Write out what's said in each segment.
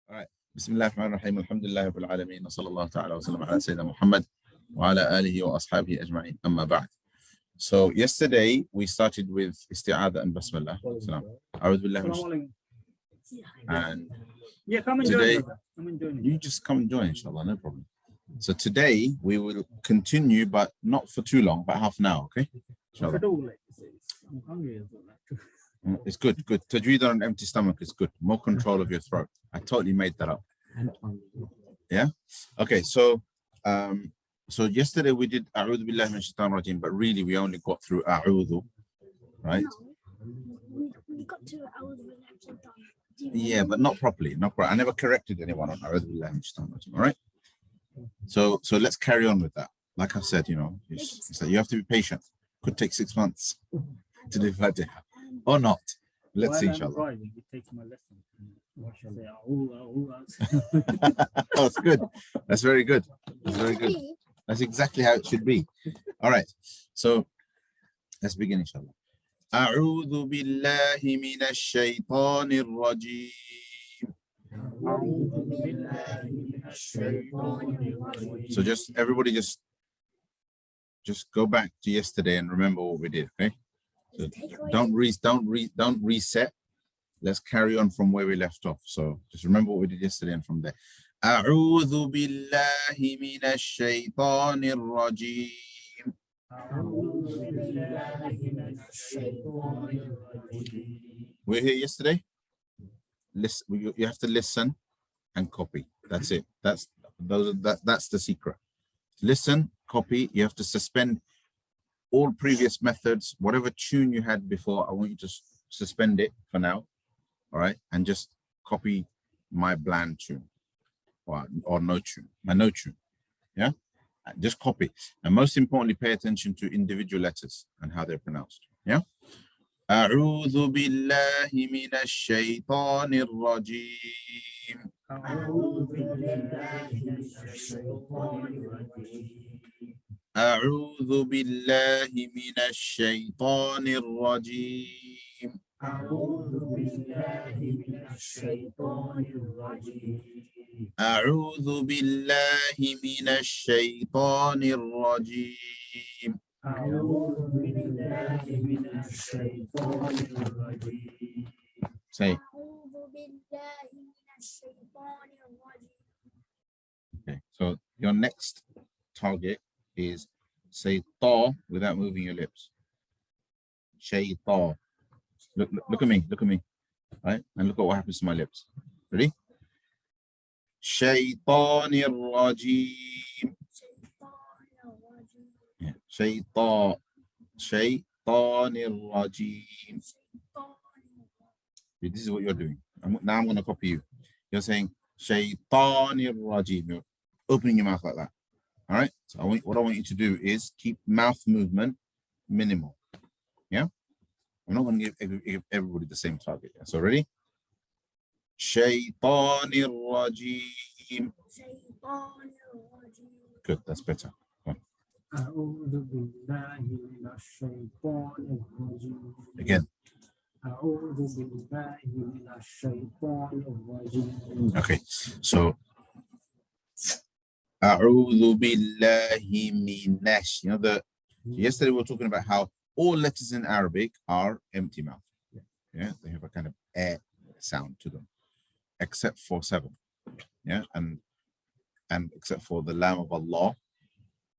All right. Bismillah ar-Rahman ar-Rahim. Alhamdulillah Rabbil Alameen. Wa sallallahu ta'ala wa sallam ala Sayyidina Muhammad wa ala alihi wa ashabihi ajma'in. Amma ba'd. So yesterday we started with isti'adha and basmallah. Salam. A'udhu billahi. And yeah, come and today, join, brother. Come and join. You just come and join, inshallah, no problem. So today we will continue, but not for too long, but half an hour, okay? Inshallah. I'm hungry as well. It's good, good. Tajweed on an empty stomach is good. More control of your throat. I totally made that up. Yeah? Okay, so yesterday we did A'udhu billahi minash shaitanir rajim, but really we only got through A'udhu, right? No, we got to A'udhu billahi minash shaitanir rajim. Yeah, but not properly. Not properly. I never corrected anyone on A'udhu billahi minash shaitanir rajim, all right? So let's carry on with that. Like I said, you know, it's like you have to be patient. Could take 6 months to do Fatiha. Or not. Let's see, inshallah. You take my lesson. That's good. That's very good. That's very good. That's exactly how it should be. All right. So let's begin, inshallah. أعوذ بالله من الشيطان الرجيم. So everybody just go back to yesterday and remember what we did, okay? So don't reset. Let's carry on from where we left off. So just remember what we did yesterday and from there. أعوذ بالله من الشيطان الرجيم. We're here yesterday. Listen, you have to listen and copy. That's it. That's the secret. Listen, copy. You have to suspend all previous methods, whatever tune you had before. I want you to suspend it for now, all right, and just copy my bland tune or no tune, my no tune, yeah, just copy. And most importantly, pay attention to individual letters and how they're pronounced, yeah. أعوذ بالله من الشيطان الرجيم. أعوذ بالله من الشيطان الرجيم. أعوذ بالله من الشيطان الرجيم. أعوذ بالله من الشيطان الرجيم. أعوذ بالله من الشيطان الرجيم. أعوذ بالله من الشيطان الرجيم. Say. أعوذ بالله من الشيطان الرجيم. Okay, so your next target is say ta without moving your lips. Shayta. Look at me, right? And look at what happens to my lips. Ready? Shaytanir rajim. Yeah. Shaytanir rajim. This is what you're doing. Now I'm going to copy you. You're saying Shaytanir rajim. You're opening your mouth like that. All right. So what I want you to do is keep mouth movement minimal. Yeah. I'm not going to give everybody the same target. Yeah? So ready? Shaytanir rajim. Good. That's better. Again. Okay. So. A'udhu billahi minash. You know, yesterday we were talking about how all letters in Arabic are empty mouth. Yeah, they have a kind of air sound to them, except for 7. Yeah, and except for the Lam of Allah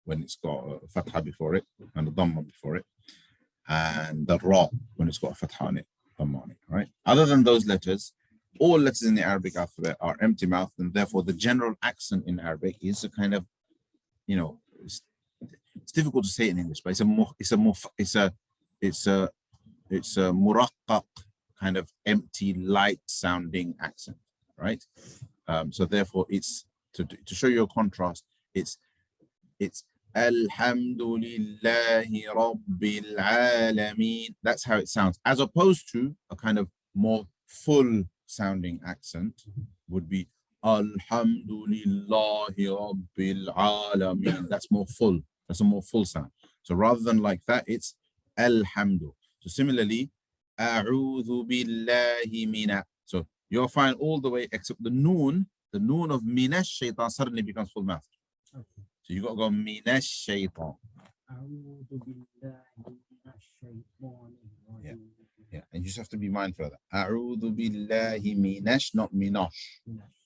when it's got a fatha before it and a dhamma before it, and the Ra when it's got a fatha on it, dhamma on it. Right. Other than those letters, all letters in the Arabic alphabet are empty mouth, and therefore the general accent in Arabic is a kind of, you know, it's difficult to say it in English, but it's a muraqqaq kind of empty, light sounding accent, right? So therefore, it's to show you a contrast. It's Alhamdulillahi Rabbil Alameen. That's how it sounds, as opposed to a kind of more full sounding accent would be Alhamdulillahi Rabbil Alameen. That's more full. That's a more full sound. So rather than like that, it's Alhamdu. So similarly, A'udhu billahi mina. So You're fine all the way except the noon of minash shaitan suddenly becomes full mouth. Okay. So you got to go minash shaitan. أعوذ بالله من الشيطان الرجيم. Yeah, and you just have to be mindful of that. A'udhu billahi minash, not minosh.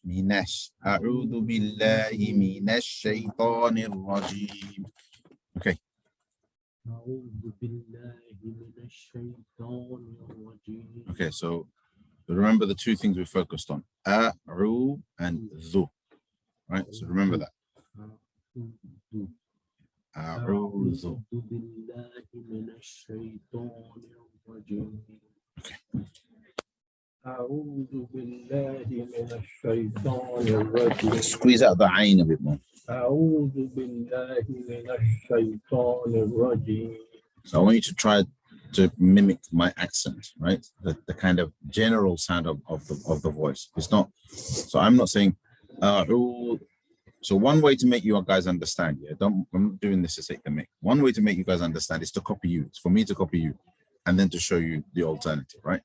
Minash. A'udhu billahi minash shaitanir rajim. Okay. أعوذ بالله من الشيطان الرجيم. Okay, so remember the two things we focused on. A'u and dhu. Right? So remember that. A'udhu. بالله من الشيطان الرجيم. Okay. أعوذ بالله من الشيطان الرجيم. Squeeze out the ayn a bit more. أعوذ بالله من الشيطان الرجيم. So I want you to try to mimic my accent, right? The kind of general sound of the voice. It's not, so I'm not saying so one way to make you guys understand, I'm not doing this to say to make. One way to make you guys understand is to copy you. It's for me to copy you and then to show you the alternative, right?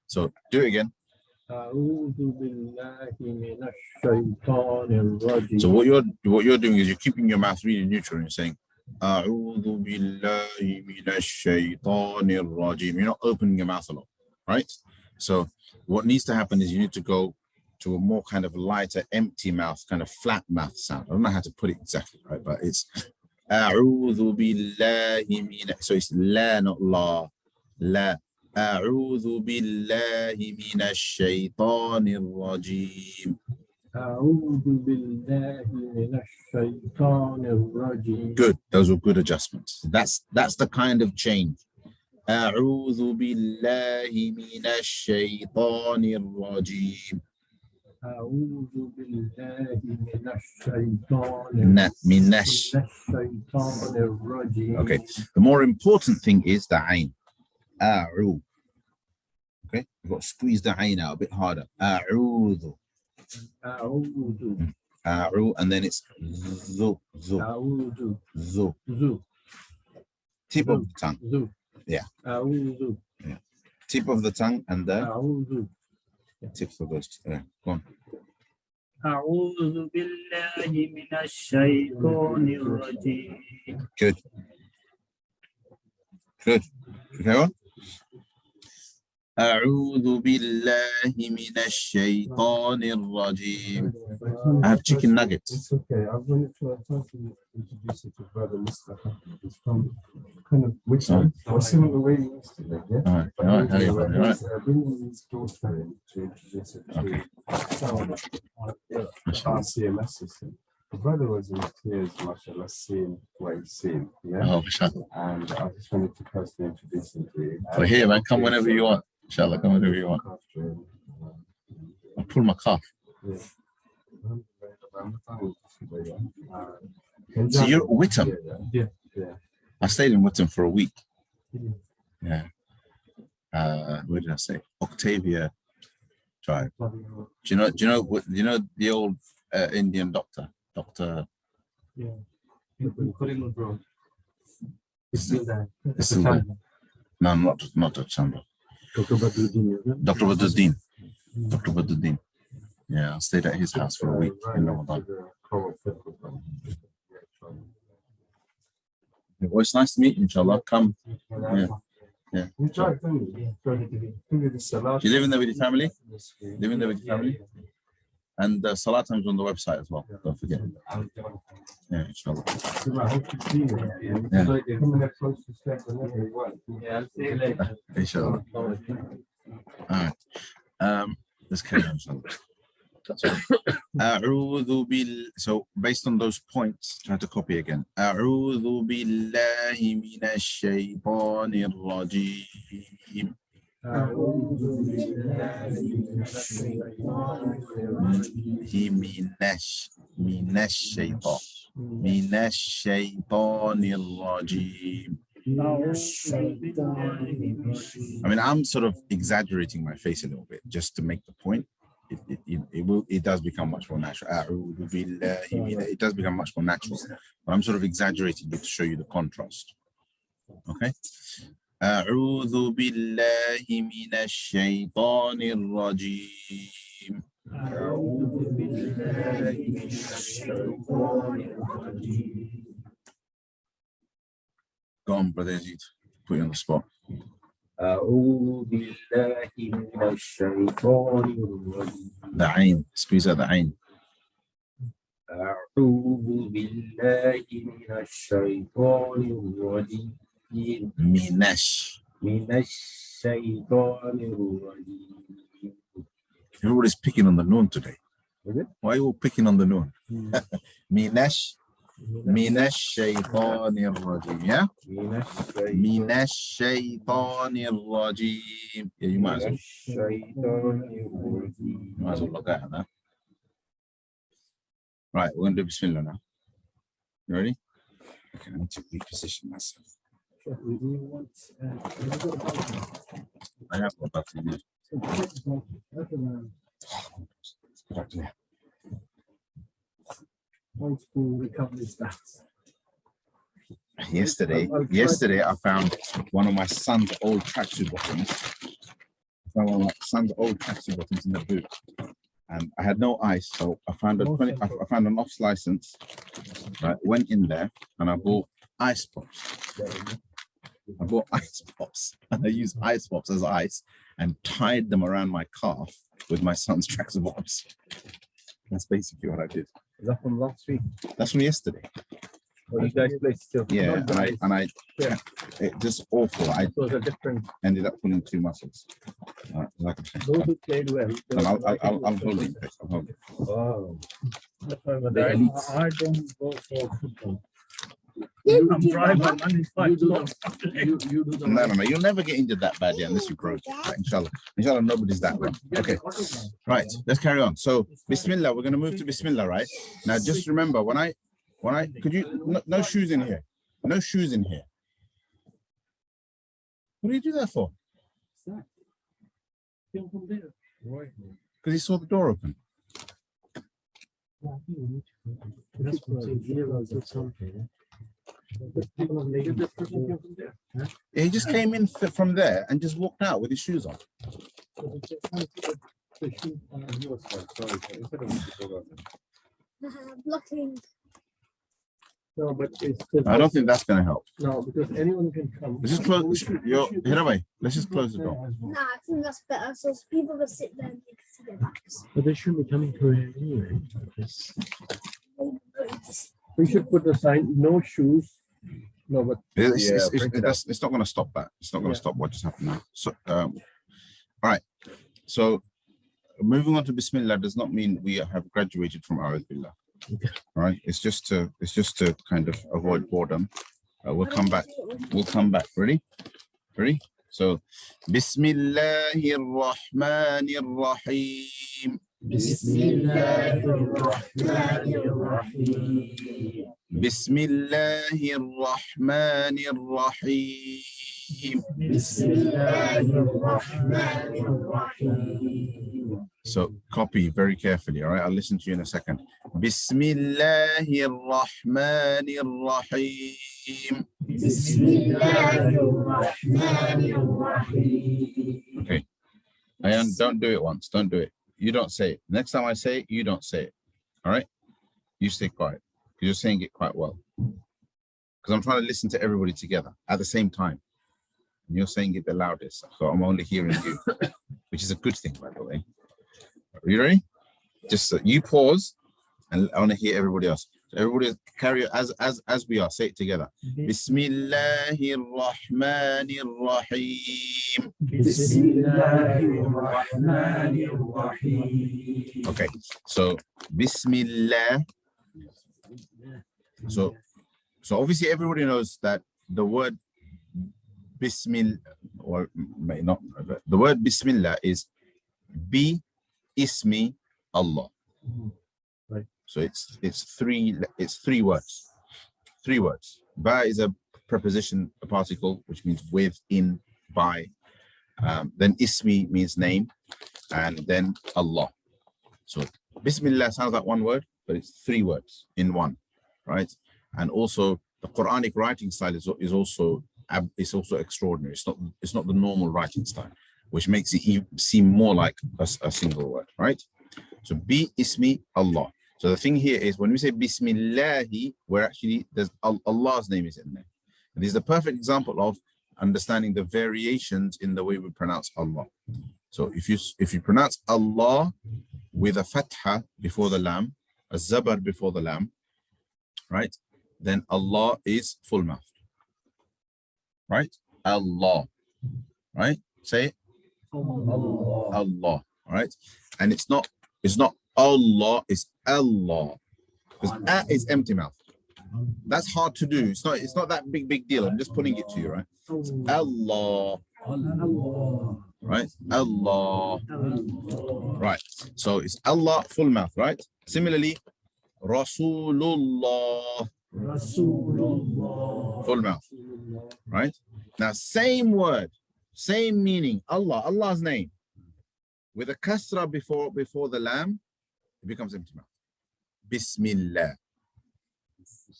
So do it again. أعوذ بالله من الشيطان الرجيم. So what you're doing is you're keeping your mouth really neutral and you're saying A'udhu billahi minash shaitanir rajim. You're not opening your mouth a lot, right? So what needs to happen is you need to go to a more kind of lighter, empty mouth, kind of flat mouth sound. I don't know how to put it exactly, right? But it's A'udhu billahi minash. So it's la, not la. La. أعوذ بالله من الشيطان الرجيم. أعوذ بالله من الشيطان الرجيم. Good. Those were good adjustments. That's the kind of change. أعوذ بالله من الشيطان الرجيم. أعوذ بالله من الشيطان الرجيم. Okay. The more important thing is the ayn. A'u. Okay, you've got to squeeze the ayn out a bit harder. A'udhu. A'u, and then it's zu. Tip of the tongue. Yeah. Yeah. Tip of the tongue and the tips of those. Go on. أعوذ بالله من الشيطان الرجيم. Good. Okay on. أعوذ بالله من الشيطان الرجيم. I have chicken nuggets. It's okay. I wanted to introduce you to Brother Mr. He's from kind of which one? Similar way he used to live, yeah? All right. How are you? All right. Bringing his daughter in to introduce her to RCMS system. The brother was in tears, mashallah, seeing what he's seen, yeah? Oh, inshallah. And I just wanted to personally introduce him to you. Well, here, man, come whenever you want. Inshallah, come whenever you want. I'll pull my calf. Yeah. So you're at Whittam? Yeah. I stayed in Whittam for a week. Yeah. Where did I say? Octavia Drive. Do you know the old Indian doctor? Yeah. It's still there. It's still there. No, not Dr. Chandra. Dr. Badruddin. Dr. Badruddin. Dr. Badruddin. Yeah, I stayed at his house for a week in Ramadan. Well, it's nice to meet you, inshallah. Come. Yeah. You drive, don't you? You live in there with your family? Live in there with your family? And Salah time's on the website as well. Don't forget. Yeah, inshallah. Inshallah. All right. Let's carry on, inshallah. So based on those points, try to copy again. أعوذ بالله من الشيطان الرجيم. من الشيطان الرجيم. I mean, I'm sort of exaggerating my face a little bit just to make the point. It does become much more natural. It does become much more natural, but I'm sort of exaggerating it to show you the contrast. Okay. أعوذ بالله من الشيطان الرجيم. أعوذ بالله من الشيطان الرجيم. Go on, brother Yazid. Put you on the spot. أعوذ بالله من الشيطان الرجيم. The ain. Squeeze out the ain. أعوذ بالله من الشيطان الرجيم. Minash. من الشيطان الرجيم. Everybody's picking on the noon today. Is it? Why are you all picking on the noon? Minash. Minash shaytanir rajim. Yeah? Minash shaytanir rajim. Yeah, you might as well. You might as well log out of that. Right, we're going to do Bismillah now. You ready? Okay, I need to reposition myself. I have got back to you. Good idea. Yesterday, I found one of my son's old tracksuit bottoms. In the boot, and I had no ice, so I found I found an off license. Right, went in there and I bought ice pops. And I used ice pops as ice and tied them around my calf with my son's tracksuit bottoms. That's basically what I did. Is that from last week? That's from yesterday. Well, you guys played still. Yeah, it just awful. I So it's a different. ended up pulling two muscles. Like Those who played well. and I'll hold it. I'll hold it. Wow. The elites. I don't go for football. You I'm do driving, that. man. It's fine. You do the No. You'll never get injured that badly unless you grow. Right, inshallah, nobody's that way. Okay, right. Let's carry on. So, Bismillah. We're going to move to Bismillah, right? Now, just remember when I could you no shoes in here. No shoes in here. What do you do that for? Because he saw the door open. He just came in from there and just walked out with his shoes on. Blocking. No, but it's I don't think that's going to help. no, because anyone can come. Let's just close. Head away. Let's just close the door. Nah, I think that's better. So people can sit there and they can see their backs. But they shouldn't be coming to it anyway. We should put a sign, no shoes. No, but It's not going to stop that. It's not going to stop what just happened now. So, all right. So, moving on to Bismillah does not mean we have graduated from A'udhu Billah. All right. It's just to kind of avoid boredom. We'll come back. Ready? So, Bismillahir Rahmanir Rahim. Bismillahir Rahmanir Rahim. Bismillahir Rahmanir Rahim. Bismillahir Rahmanir Rahim. So copy very carefully, all right? I'll listen to you in a second. Bismillahir Rahmanir Rahim. Bismillahir Rahmanir Rahim. Okay. And don't do it once. Don't do it. You don't say it. Next time I say it, you don't say it. All right? You stay quiet. You're saying it quite well. Because I'm trying to listen to everybody together at the same time. And you're saying it the loudest. So I'm only hearing you, which is a good thing, by the way. Are you ready? Just you pause, and I want to hear everybody else. So everybody carry as we are. Say it together. Bismillahir Rahmanir Rahim. Bismillahir Rahmanir Rahim. Okay, so Bismillah. So obviously everybody knows that the word Bismillah, or may not, the word Bismillah is Bi Ismi Allah. Right. So it's three words. Three words. Ba is a preposition, a particle, which means with, in, by. Then Ismi means name, and then Allah. So Bismillah sounds like one word, but it's three words in one, right? And also the Quranic writing style is also it's also extraordinary. It's not the normal writing style, which makes it seem more like a single word, right? So bi ismi Allah. So the thing here is when we say Bismillahi, we're actually there's Allah's name is in there. And this is the perfect example of understanding the variations in the way we pronounce Allah. So if you pronounce Allah with a fatha before the lam, a zabar before the lam, right? Then Allah is full mouth. Right? Allah. Right? Say it. Allah. Right? And it's not Allah, it's Allah. Because A is empty mouth. That's hard to do. It's not that big deal. I'm just putting it to you, right? It's Allah. Right? Allah. Right. So it's Allah full mouth, right? Similarly, Rasulullah. Full mouth. Right? Now, same word, same meaning. Allah's name. With a kasra before the lam, it becomes empty mouth. Bismillah.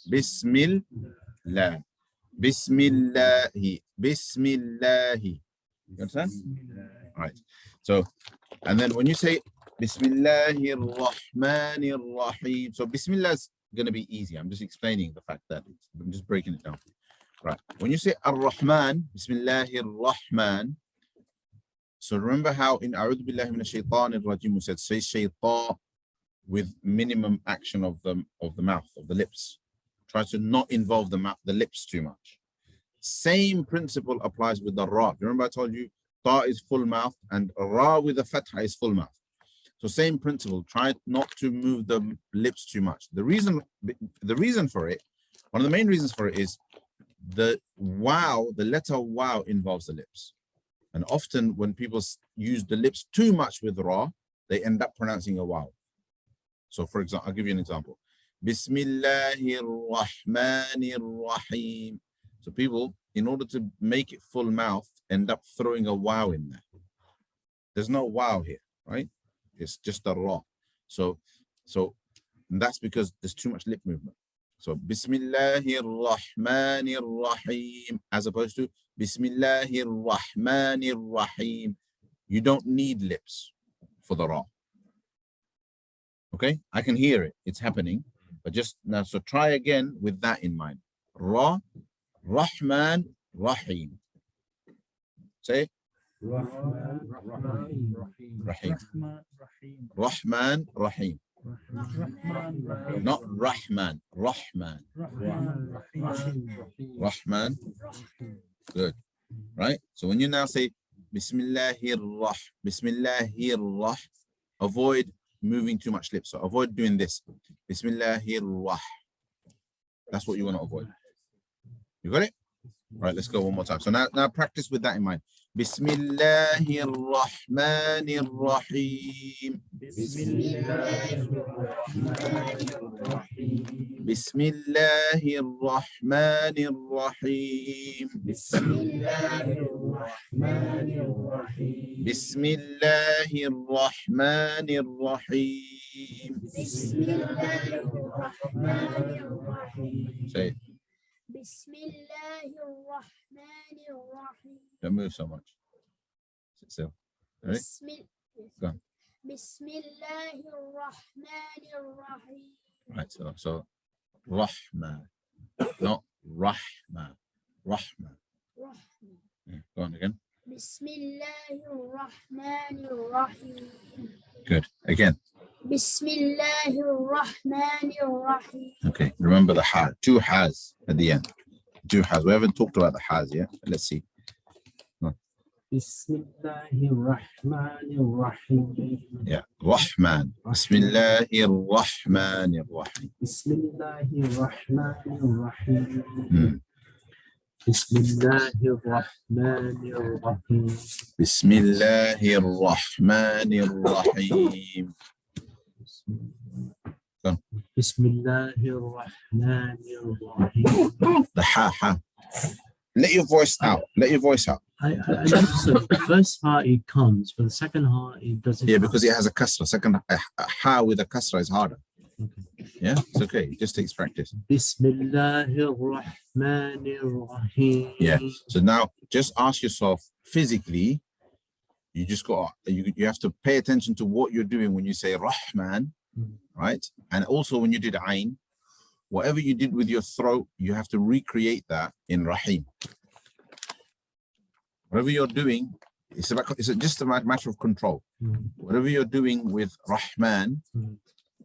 Bismillah. Bismillahi. Bismillahi. You understand? Right. So, and then when you say Bismillahir Rahmanir Rahim, so Bismillah is going to be easy. I'm just explaining the fact that I'm just breaking it down. Right. When you say Ar-Rahman, Bismillahir Rahman. So remember how in A'udhu Billahi Minash Shaitanir Rajim we said say shaitan with minimum action of the mouth, of the lips. Try to not involve the lips too much. Same principle applies with the ra. Remember I told you ta is full mouth and ra with a fatha is full mouth. So same principle. Try not to move the lips too much. The reason for it, one of the main reasons for it is the letter wow involves the lips. And often when people use the lips too much with ra, they end up pronouncing a wow. So for example, I'll give you an example. Bismillahir Rahmanir Rahim. So people, in order to make it full mouth, end up throwing a wow in there. There's no wow here, right? It's just a ra. So that's because there's too much lip movement. So Bismillahir Rahmanir Rahim, as opposed to Bismillahir Rahmanir Rahim. You don't need lips for the ra. Okay, I can hear it. It's happening. But just now, so try again with that in mind. Ra, Rahman, Rahim. Say Rahman, Rahim. Rahim. Rahman, Rahim. Not Rahman, Rahman. Rahman. Good. Right? So when you now say Bismillahir Rah, avoid moving too much lips. So avoid doing this. Bismillahir Rah. That's what you want to avoid. You got it? Right, let's go one more time. So now practice with that in mind. Bismillahir Rahmanir Rahim. Bismillahir Rahmanir Rahim. Bismillahir Rahmanir Rahim. Say it. Bismillahirrahmanirrahim. Don't move so much. Sit still. Ready? Go on. Bismillahirrahmanirrahim. Right, so Rahman, not Rahman. Rahman. Yeah, go on again. Bismillahirrahmanirrahim. Good. Again. Bismillahirrahmanirrahim. Okay. Remember the ha. Two has at the end. Two has. We haven't talked about the has yet. Let's see. Bismillahirrahmanirrahim. Yeah. Rahman. Bismillahirrahmanirrahim. Bismillahirrahmanirrahim. Bismillahirrahmanirrahim. Bismillahirrahmanirrahim. Bismillahirrahmanirrahim. The ha. Let your voice out. Let your voice out. I understood. The first ha it comes, but the second ha it doesn't. Yeah, come. because it has a kasra. Second ha with a kasra is harder. Yeah, it's okay. It just takes practice. Bismillahir-Rahmanir-Rahim. Yeah. So now just ask yourself physically, you just got you have to pay attention to what you're doing when you say Rahman, right? And also when you did Ain, whatever you did with your throat, you have to recreate that in Rahim. Whatever you're doing, it's just a matter of control. Whatever you're doing with Rahman,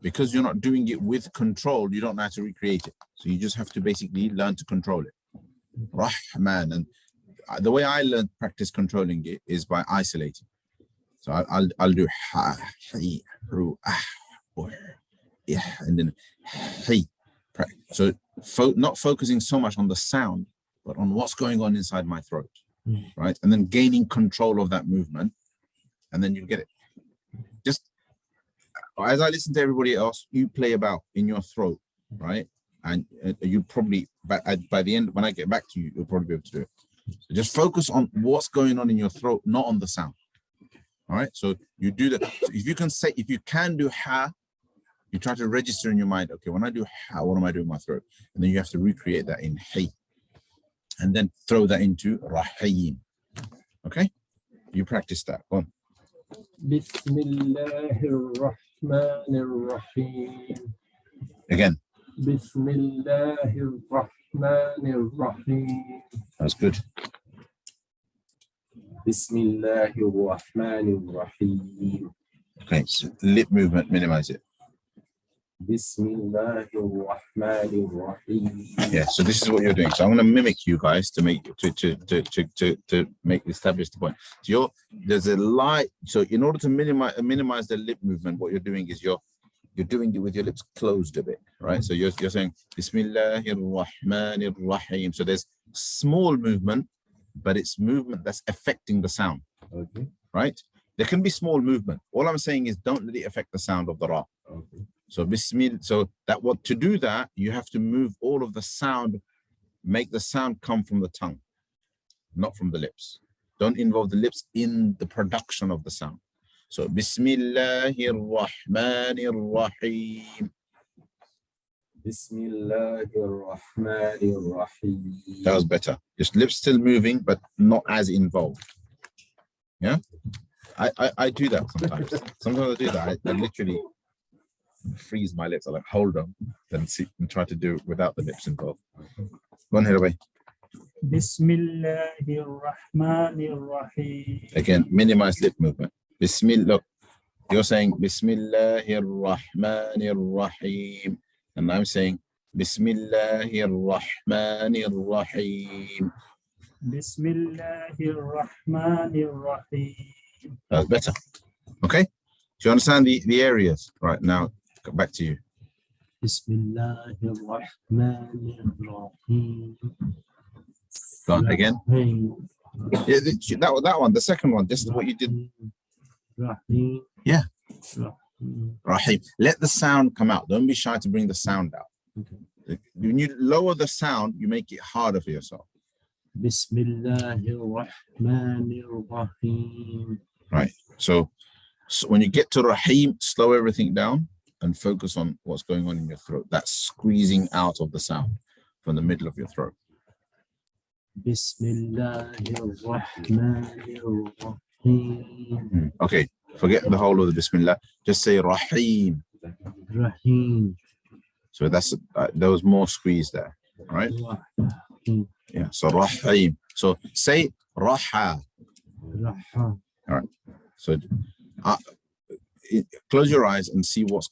because you're not doing it with control, you don't know how to recreate it. So you just have to basically learn to control it. Rahman. And the way I learned practice controlling it is by isolating. So I'll do ha, hi, ru, ah, yeah, and then hi. So not focusing so much on the sound, but on what's going on inside my throat, right? And then gaining control of that movement, and then you get it. Just as I listen to everybody else, you play about in your throat, right? And you probably, by the end, when I get back to you, you'll probably be able to do it. So just focus on what's going on in your throat, not on the sound. All right. So you do that. So if you can do ha, you try to register in your mind, okay, when I do ha, what am I doing in my throat? And then you have to recreate that in hey. And then throw that into rahim. Okay? You practice that. Go on. Bismillahir-Rahmanir-Rahim. Again. Bismillahir-Rahmanir-Rahim. That's good. Bismillahir-Rahmanir-Rahim. Okay, so lip movement, minimize it. Bismillahir-Rahmanir-Rahim. Yeah, so this is what you're doing. So I'm going to mimic you guys to make establish the point. So there's a light. So in order to minimize the lip movement, what you're doing is you're doing it with your lips closed a bit, right? So you're saying Bismillahir-Rahmanir-Rahim. So there's small movement, but it's movement that's affecting the sound. Okay. Right? There can be small movement. All I'm saying is don't let it affect the sound of the ra. Okay. So Bismillah. So to do that, you have to move all of the sound, make the sound come from the tongue, not from the lips. Don't involve the lips in the production of the sound. So Bismillahir-Rahmanir-Rahim. Bismillahir-Rahmanir-Rahim. That was better. Just lips still moving, but not as involved. Yeah, I do that sometimes. Sometimes I do that. I literally freeze my lips. I like hold them, then see and try to do it without the lips involved. Go on here away. Bismillahir-Rahmanir-Rahim. Again, minimize lip movement. Bismillah. Look, you're saying Bismillahir-Rahmanir-Rahim, and I'm saying Bismillahir-Rahmanir-Rahim. Bismillahir-Rahmanir-Rahim. That's better. Okay. Do you understand the areas? Right now, back to you. Bismillahir-Rahmanir-Rahim. Go on again. Yeah, that one, the second one, just what you did. Rahim. Yeah. Rahim. Rahim. Let the sound come out. Don't be shy to bring the sound out. Okay. When you lower the sound, you make it harder for yourself. Bismillahir-Rahmanir-Rahim. Right. So when you get to Rahim, slow everything down and focus on what's going on in your throat. That's squeezing out of the sound from the middle of your throat. Bismillahir-Rahmanir-Rahim. Okay. Forget the whole of the Bismillah. Just say Rahim. Rahim. So there was more squeeze there. Right? Rahim. Yeah. So Rahim. So say Raha. Raha. All right. So close your eyes and see what's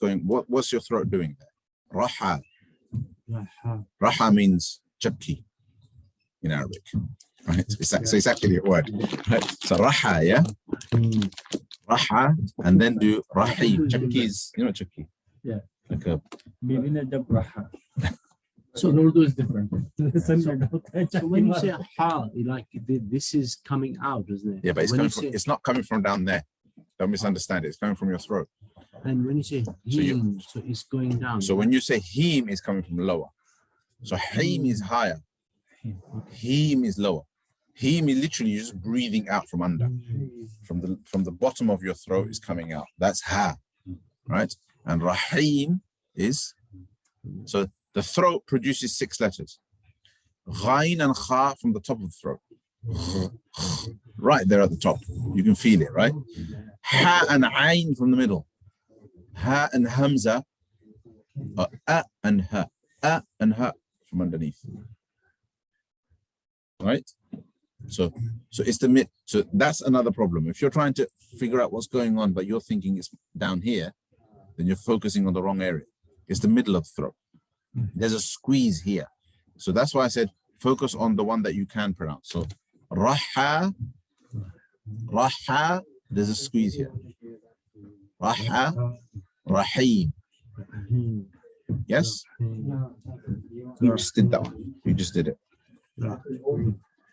your throat doing there. Raha. Raha. Raha means chapki in Arabic. Right? So it's actually a word. Right? So Raha, yeah? Raha, and then do Rahim. Chapki is, you know chapki? Yeah. Like a... So in Urdu is different. So when you say ha, like this is coming out, isn't it? Yeah, but it's not coming from down there. Don't misunderstand it. It's coming from your throat. And when you say him, so it's going down. So when you say him, it's coming from lower. So him is higher. Him is lower. Him is literally just breathing out from under. From the bottom of your throat is coming out. That's ha, right? And Rahim is, so the throat produces 6 letters. Ghain and Kha from the top of the throat. Right there at the top. You can feel it, right? Ha and Ain from the middle. Ha and Hamza. A and Ha. A and Ha from underneath. Right? So it's the mid. So that's another problem. If you're trying to figure out what's going on, but you're thinking it's down here, then you're focusing on the wrong area. It's the middle of the throat. There's a squeeze here. So that's why I said focus on the one that you can pronounce. So Raha, Raha, there's a squeeze here. Raha, Rahim. Yes? You just did that one. You just did it.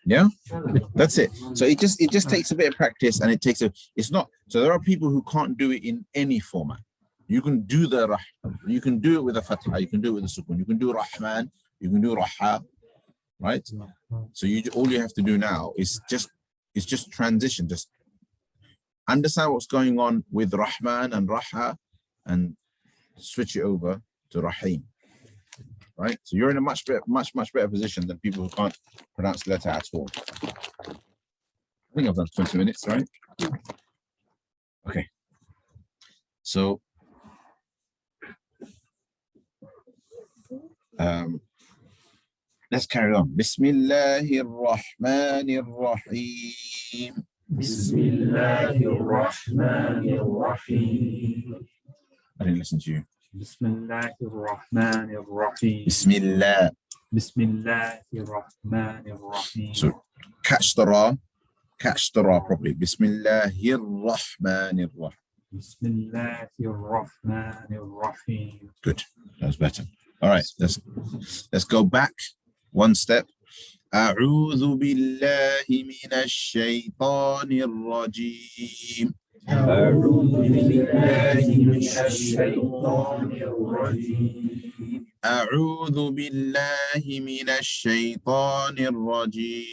Yeah, that's it. So it just takes a bit of practice, and it's not, so there are people who can't do it in any format. You can do you can do it with a fatha, you can do it with a sukun, you can do Rahman, you can do Raha, right? So all you have to do now is just transition, just understand what's going on with Rahman and Raha and switch it over to Rahim. Right, so you're in a much better position than people who can't pronounce the letter at all. I think I've done 20 minutes, right? Okay. So let's carry on. Bismillahir Rahmanir Rahim. Bismillahir Rahmanir Rahim. I didn't listen to you. Bismillahir Rahmanir Rahim. Bismillah. Bismillahir Rahmanir Rahim. So catch the ra properly. Bismillahir Rahmanir Rahim. Bismillahir Rahmanir Rahim. Good. That was better. All right. Let's go back one step. أعوذ بالله من الشيطان الرجيم. أعوذ بالله من الشيطان الرجيم. أعوذ بالله من الشيطان الرجيم.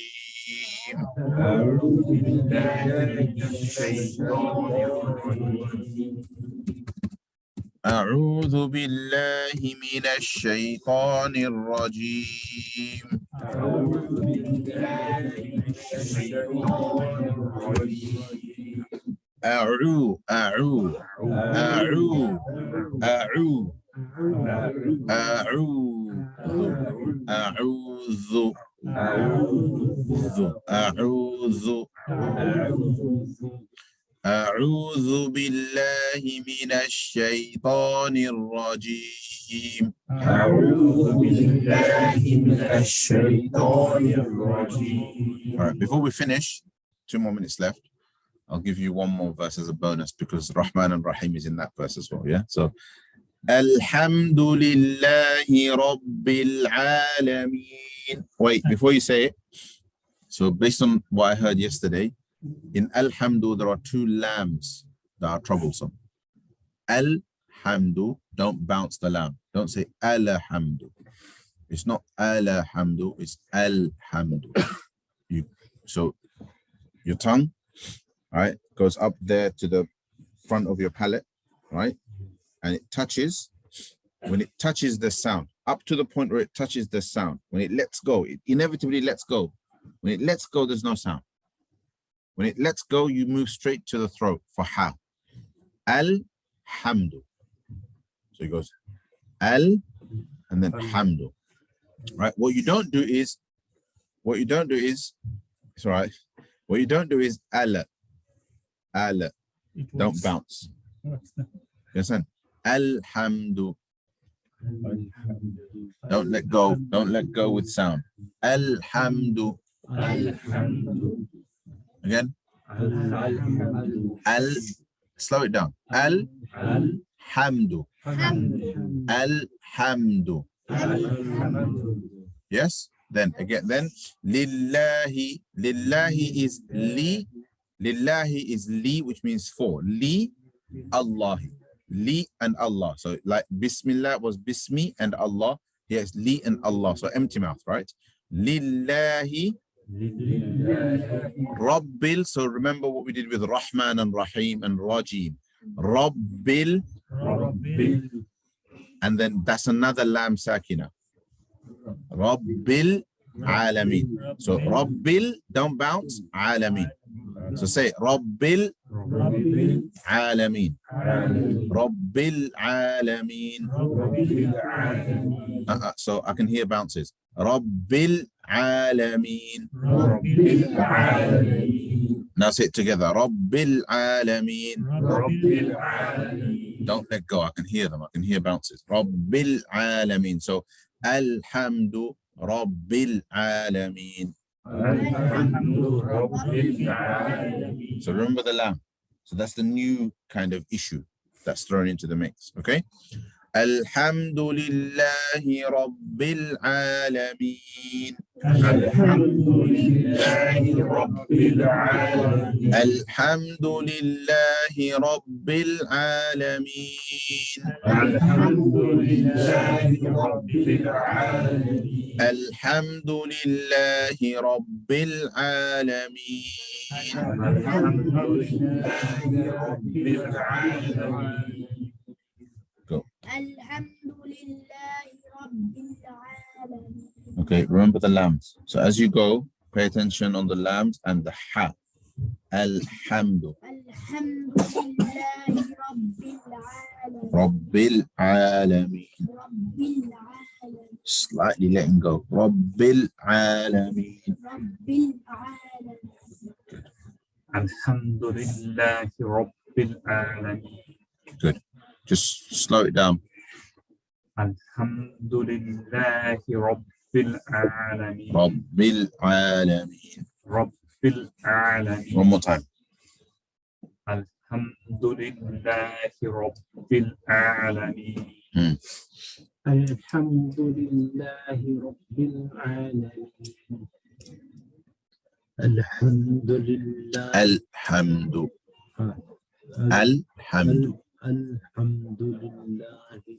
أعوذ بالله من الشيطان الرجيم. أعوذ بالله من الشيطان الرجيم. أعوذ بالله من الشيطان الرجيم. أعو أعو أعو أعو أعوذ أعوذ أعوذ بالله من الشيطان الرجيم. أعوذ بالله من الشيطان الرجيم. All right, before we finish, 2 more minutes left. I'll give you one more verse as a bonus because Rahman and Rahim is in that verse as well. Yeah. So, Alhamdulillahi Rabbil Alameen. Wait, before you say it. So, based on what I heard yesterday, in Alhamdu, there are 2 lambs that are troublesome. Alhamdu, don't bounce the lamb. Don't say Alhamdu. It's not Alhamdu, it's Alhamdu. So, your tongue, right, goes up there to the front of your palate, right? And it touches, when it touches the sound, up to the point where it touches the sound. When it lets go, it inevitably lets go. When it lets go, there's no sound. When it lets go, you move straight to the throat for ha. Alhamdu. So it goes al and then hamdu. Right? What you don't do is, it's all right. What you don't do is ala. Ala. Don't bounce. You understand? Alhamdu. Don't let go. Don't let go with sound. Alhamdu. Again. Al. Slow it down. Alhamdu. Alhamdu. Yes. Then again. Then lillahi. Lillahi is li. Lillahi is li, which means for. Li. Allahi. Li and Allah. So like Bismillah was Bismi and Allah. Yes, Li and Allah. So empty mouth, right? Lillahi. Rabbil. So remember what we did with Rahman and Rahim and Rajim. Rabbil. and then that's another lam sakina. Rabbil Alameen. So Rabbil, don't bounce, Alameen. So say Rabbil Alameen. Rabbil Alameen. So I can hear bounces. Rabbil Alameen. Now say it together. Rabbil Alameen. Don't let go. I can hear them. I can hear bounces. Rabbil Alameen. So Alhamdu Rabbil Alameen. So remember the lam. So that's the new kind of issue that's thrown into the mix. Okay. Alhamdulillahi Rabbil Alameen. Alhamdulillahi Rabbil Alameen. Alhamdulillahi Rabbil Alameen. Alhamdulillahi Rabbil Alameen. Alhamdulillahi Rabbil Alameen. Alhamdulillahi Rabbil Alameen. Go. Alhamdulillahi Rabbil Alamin. Okay, remember the lambs. So as you go, pay attention on the lambs and the ha. Alhamdu. Alhamdulillahi Rabbil Alamin. Rabbil Alameen. Rabbil Alamin. Slightly letting go. Rabbil Alameen. Rabbil Alamin. Alhamdulillahi Rabbil Alameen. Good. Just slow it down. Alhamdulillahi Rabbil Alameen. Rabbil Alameen. Rabbil Alameen. One more time. Alhamdulillahi Rabbil Alameen. Alhamdulillahi Rabbil Alameen. Alhamdulillah. Alhamdu. Alhamdu. Alhamdulillahi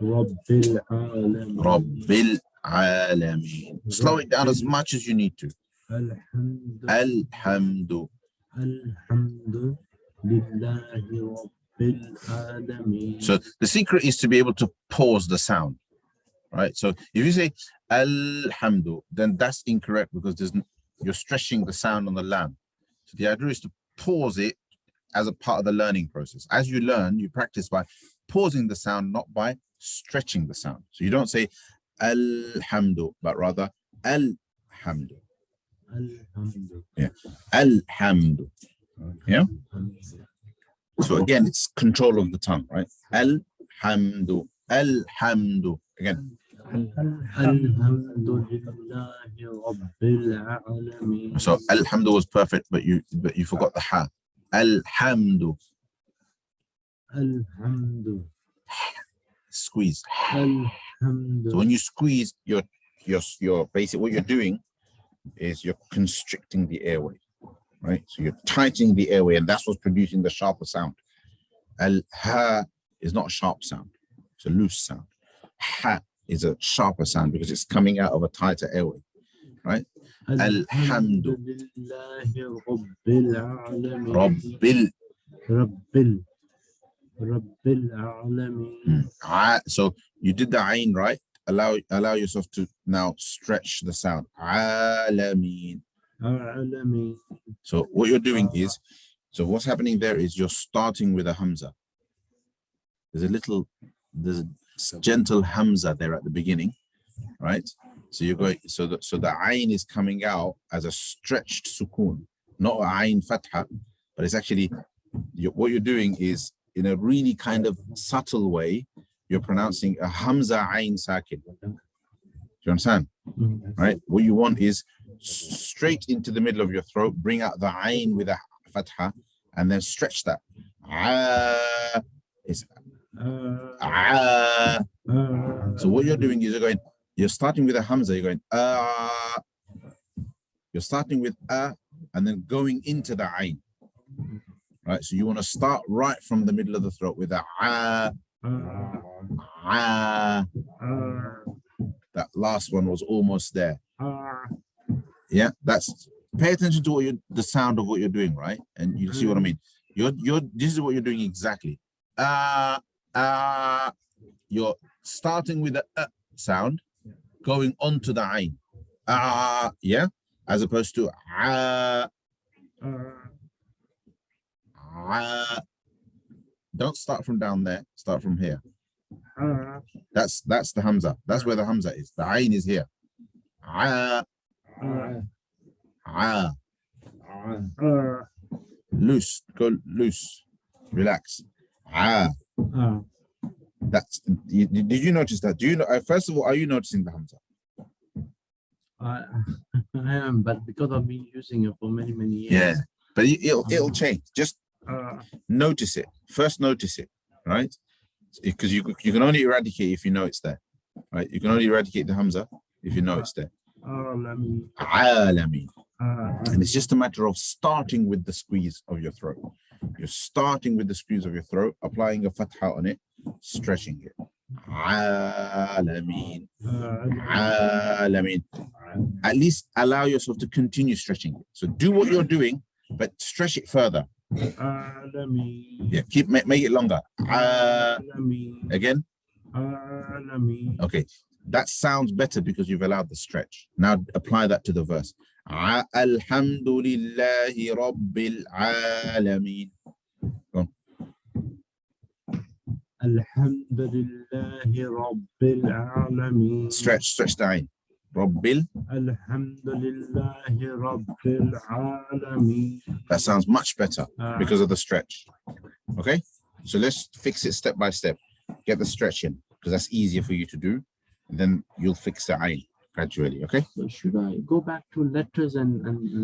Rabbil Alameen. Rabbil Alameen. Slow it down as much as you need to. Alhamdu. Alhamdulillahi Rabbil Alameen. So the secret is to be able to pause the sound, right? So if you say Alhamdu, then that's incorrect because you're stretching the sound on the lam. So the idea is to pause it as a part of the learning process. As you learn, you practice by pausing the sound, not by stretching the sound. So you don't say Alhamdu, but rather Alhamdu. Alhamdu. Yeah. Alhamdu. Yeah. So again, it's control of the tongue, right? Alhamdu. Alhamdu. Again. Alhamdulillahi Rabbil Alameen. So Alhamdu was perfect, but you forgot the ha. Alhamdu. Alhamdu. Squeeze. Alhamdu. So when you squeeze your basic, what you're doing is you're constricting the airway, right? So you're tightening the airway, and that's what's producing the sharper sound. Al-ha is not a sharp sound, it's a loose sound. Ha is a sharper sound because it's coming out of a tighter airway, right? Alhamdu. Rabbil. Rabbil Alameen. So you did the ain right. Allow yourself to now stretch the sound. Alameen. Alameen. So what you're doing is, so what's happening there is you're starting with a hamza. There's a gentle hamza there at the beginning, right? So you're going, so the ain is coming out as a stretched sukoon, not a ain fatha, but it's actually what you're doing is in a really kind of subtle way, you're pronouncing a hamza ain sakin. Do you understand? Right? What you want is straight into the middle of your throat, bring out the ain with a fatha, and then stretch that. So what you're doing is you're starting with a hamza, you're going you're starting with and then going into the ain. Right? So you want to start right from the middle of the throat with a that last one was almost there. Yeah, pay attention to the sound of what you're doing, right? And you see what I mean. This is what you're doing exactly. You're starting with the sound, going onto the ayn. Yeah, as opposed to don't start from down there, start from here. That's the hamza. That's where the hamza is. The ayn is here. Loose, go loose, relax. That's did you notice that? Do you know? First of all, are you noticing the hamza? I am, but because I've been using it for many years. Yeah, but it'll change. Just notice it. First, notice it, right? Because you can only eradicate if you know it's there, right? You can only eradicate the hamza if you know it's there. Alami. And it's just a matter of starting with the squeeze of your throat. You're starting with the squeeze of your throat, applying a fatha on it, stretching it. Alameen. Alameen. At least allow yourself to continue stretching it. So do what you're doing, but stretch it further. Yeah, make it longer. Again. Okay, that sounds better because you've allowed the stretch. Now apply that to the verse. Alhamdulillahi Rabbil Alameen. Alhamdulillahi Rabbil Alameen. Stretch the ayn. Rabbil. Alhamdulillahi Rabbil Alameen. That sounds much better because of the stretch. Okay, so let's fix it step by step. Get the stretch in because that's easier for you to do. And then you'll fix the ayn gradually. Okay. So should I go back to letters and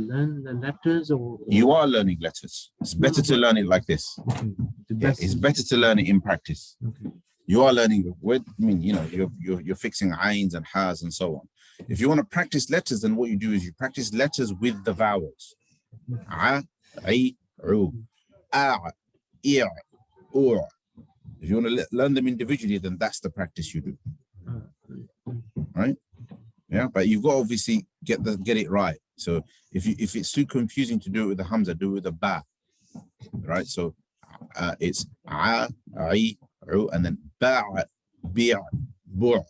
learn the letters, or you are learning letters? It's better to learn it like this. Okay. Yeah, it's better to learn it in practice. Okay. You are learning. I mean, you know, you're fixing ayns and has and so on. If you want to practice letters, then what you do is you practice letters with the vowels. A, I, U, A, I, U. If you want to learn them individually, then that's the practice you do. Right? Yeah, but you've got to obviously get it right. So if it's too confusing to do it with the hamza, do it with the ba. Right? So it's A, I, U, and then ba, bi, bu.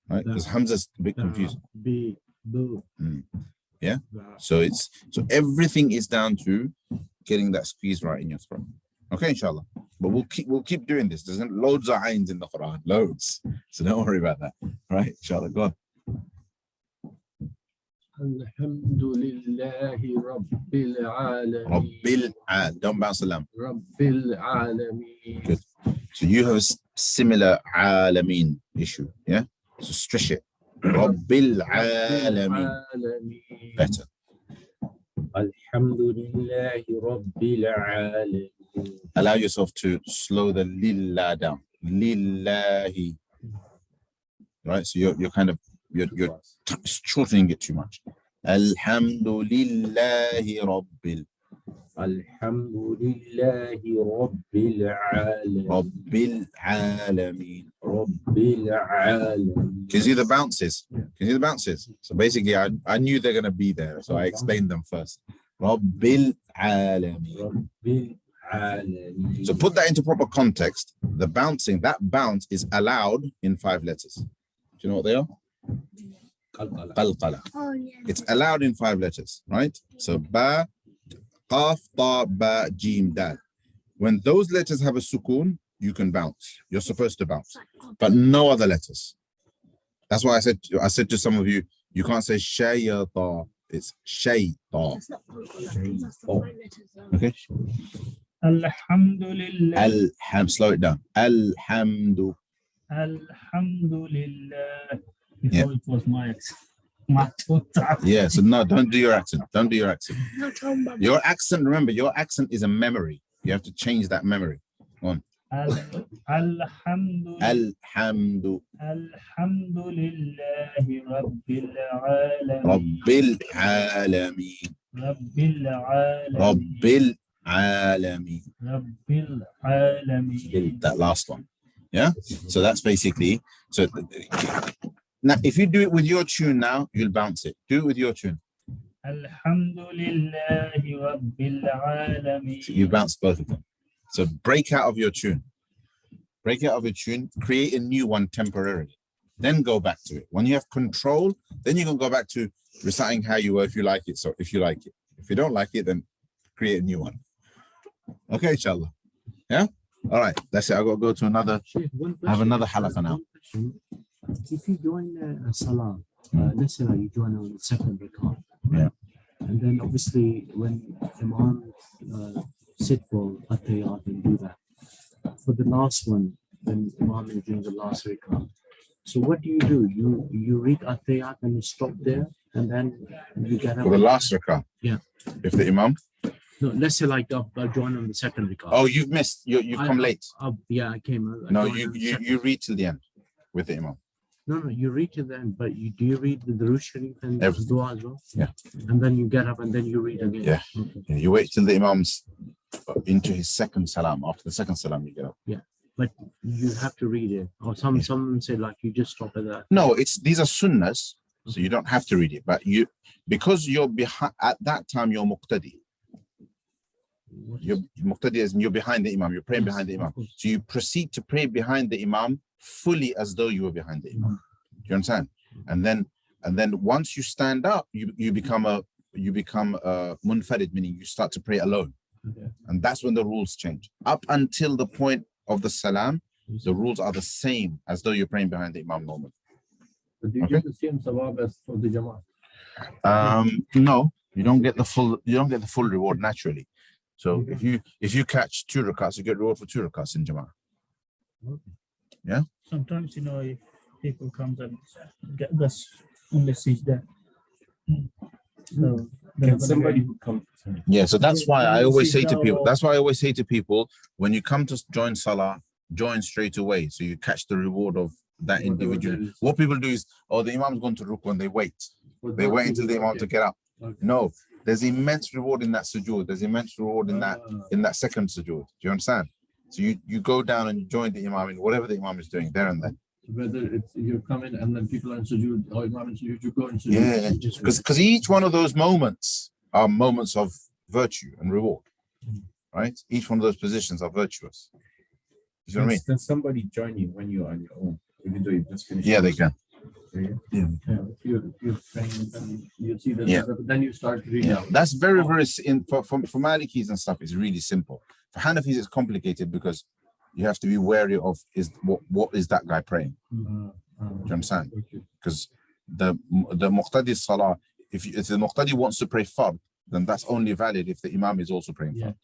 Right? Because hamza's a bit confusing. Yeah. So everything is down to getting that squeeze right in your throat. Okay, inshallah. But we'll keep doing this. There's loads of ayns in the Quran, loads. So don't worry about that. All right, inshallah. Go on. Alhamdulillahi Rabbil Rabbil don't bounce the lamp. Rabbil Alameen. Good. So you have a similar alameen issue, yeah? So stretch it. Rabbil Alameen. Better. Alhamdulillahi Rabbil Alameen. Allow yourself to slow the lillah down. Lillahi. Right? So you're kind of you're shortening it too much. Alhamdulillahi Rabbil. Alhamdulillahi Rabbil Alameen. Rabbil Alameen. Rabbil Alameen. Can you see the bounces? Can you see the bounces? So basically, I knew they're going to be there, so I explained them first. Rabbil Alameen. Rabbil Alameen. So put that into proper context. The bouncing, that bounce is allowed in 5 letters. Do you know what they are? Qalqala. Oh, yeah. It's allowed in 5 letters, right? So ba, qaf, ta, ba, jim, dal. When those letters have a sukoon, you can bounce. You're supposed to bounce, but no other letters. That's why I said to some of you, you can't say shayata. It's shayta. That's not that's the 5 letters. Okay. Alhamdulillah. Slow it down. Alhamdu. Alhamdulillah. Yeah. Before it was my Yeah, so no, don't do your accent. Don't do your accent. No, Tom, Your accent, remember, your accent is a memory. You have to change that memory. Go on. Alhamdulillah. Alhamdu. Alhamdulillahi Rabbil Alameen. Rabbil Alameen. Rabbil Alameen. Rabbil Alameen. Rabbil Alameen. That last one. Yeah? So that's basically, so now if you do it with your tune now, you'll bounce it. Do it with your tune. Alhamdulillahi Rabbil Alameen. So you bounce both of them. So break out of your tune. break it out of a tune, create a new one temporarily, then go back to it. When you have control, then you can go back to reciting how you were if you like it. So if you like it, if you don't like it, then create a new one. Okay, inshallah. Yeah. All right. That's it. I got to go to another. Shaykh, one I have question, another halafa now. one question. If you join a salah, let's say like you join on the second rakah, Yeah. and then obviously when Imam sit for Attayat and do that, for the last one, when Imam is doing the last rakah, so what do? You read Attayat and you stop there, and then you get up. For the last rakah. Yeah. If the imam. No, let's say like I join on the second rakah. Oh, you've missed. You've come late. Yeah, I came. No, joined on the second. you read till the end with the imam. No, you read to them, but do you read the Durood Sharif and Everything. Dua as well? Yeah. And then you get up and then you read again. Yeah. Okay. Yeah, you wait till the imam's into his second salam. After the second salam, you get up. But you have to read it. Or some say like you just stop at that. No, these are sunnahs, so you don't have to read it. But because you're behind at that time, you're muqtadi. You're muqtadi as in you're behind the imam. You're praying behind the imam. So you proceed to pray behind the imam fully as though you were behind the imam. Do you understand? And then once you stand up, you become a munfarid, meaning you start to pray alone. Okay. And that's when the rules change. Up until the point of the salam, the rules are the same as though you're praying behind the imam normally. But do you get the same sawab as for the Jama'at? No, you don't get the full reward naturally. So if you catch 2 rakats, you get reward for 2 rakats in Jama'ah. Yeah. Sometimes, if people comes and get this on the seat so Can somebody who comes? Yeah, so that's why I always say to people, Or- that's why I always say to people, when you come to join Salah, join straight away. So you catch the reward of that individual. What people do is, the Imam's going to Rukun and they wait. They wait until the Imam to get up. Okay. No, there's immense reward in that sujood. There's immense reward in that second sujood. Do you understand? So you go down and you join the Imam in whatever the Imam is doing there and then. Whether it's you come in and then people are in sujood, or Imam in sujood, you go in sujood. Yeah, because each one of those moments are moments of virtue and reward, right? Each one of those positions are virtuous. You know what I mean? Can somebody join you when you're on your own, even though you've just finished? Yeah, they can. Yeah, if you're praying, then you see that. Yeah. Then you start reading. Yeah, that's very for Malikis and stuff. It's really simple. For Hanafis, it's complicated because you have to be wary of what is that guy praying? Do you understand? Because the muqtadi salah, if the muqtadi wants to pray fard, then that's only valid if the imam is also praying fard.